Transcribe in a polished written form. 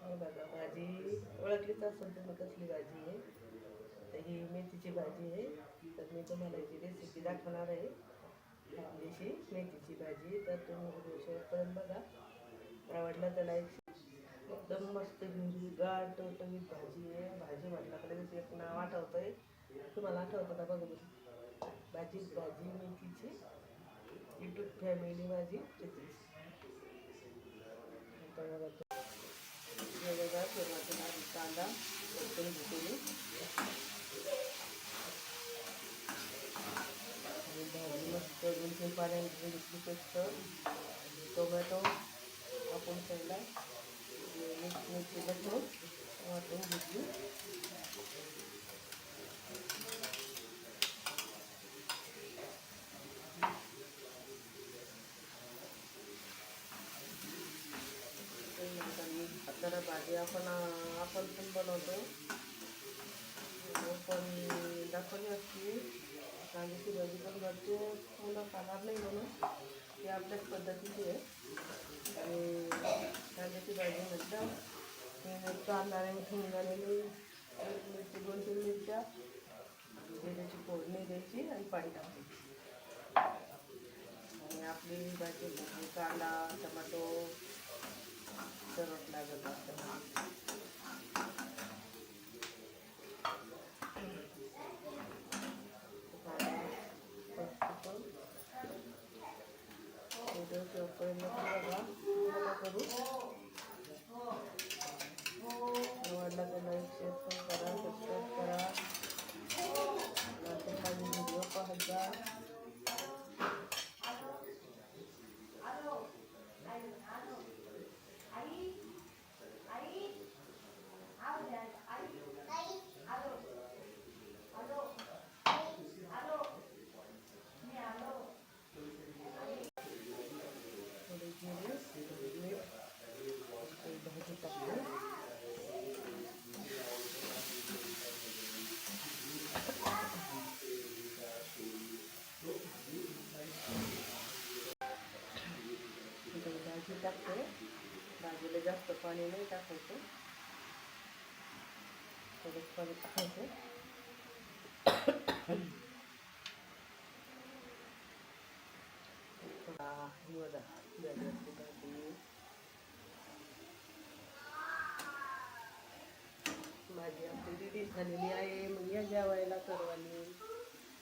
हे बघा भाजी ओळखलीच असेल तुम्ही कसली भाजी आहे. तर ही मेथीची भाजी आहे. तर मी तुम्हाला याची रेसिपी दाखवणार आहे. आपलीशी मेथीची भाजी. तर तुम्ही व्हिडिओ शेवटपर्यंत बघा. आवडला तर लाईक. एकदम मस्त हिरवीगार टवटवीत भाजी आहे. भाजी म्हटल्याकडे एक नाव आठवतंय. तुम्हाला आठवतं का बघा बरं. भाजी मेथीची यूट्यूब फॅमिली भाजी रेसिपी. वेगवेगळा सुरुवातीला कांदा परतून घेतली आणि भाजी मस्त 2-3 पाण्यामध्ये घेतली पेस्ट. टोमॅटो कापून ठेवला. मिरची लसूण वाटून घेतली. तर भाजी आपण पण बनवतो. पण दाखवली असती कांद्याची भाजी पण घरचे मुलं खाणार नाही म्हणून ती आपल्याच पद्धतीची आहे. आणि कांद्याची भाजी म्हटलं कांदा शेंगदाणे मिरची 2-3 मिरच्या जिऱ्याची फोडणी द्यायची आणि पाणी टाकायची. आणि आपली भाजी कांदा टमाटो सर्वच लागत असतं. करू आवडला तर लाईक शेअर पण करा, सबस्क्राईब करा. नंतर माझे व्हिडिओ पाहता. थोडे जिरे मीठ भाजी टाकली. भाजी टाकते. भाजीला जास्त पाणी नाही टाकायचं, थोडंच पाणी टाकायचं. भाजी आपली रेडी झालेली आहे. मग या जेवायला सर्वांनी.